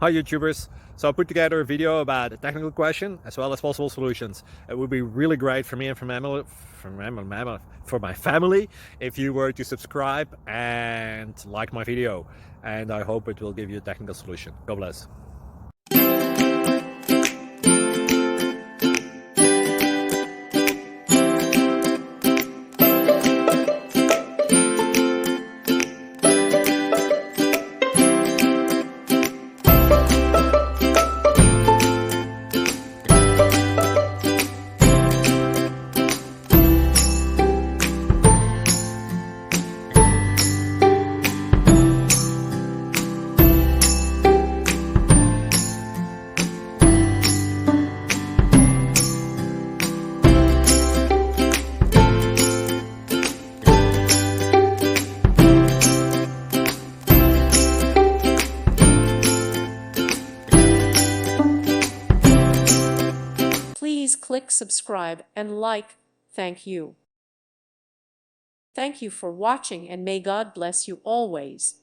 Hi YouTubers! So I put together a video about a technical question as well as possible solutions. It would be really great for me and for my family if you were to subscribe and like my video, and I hope it will give you a technical solution. God bless. Please click subscribe and like. Thank you. Thank you for watching, and may God bless you always.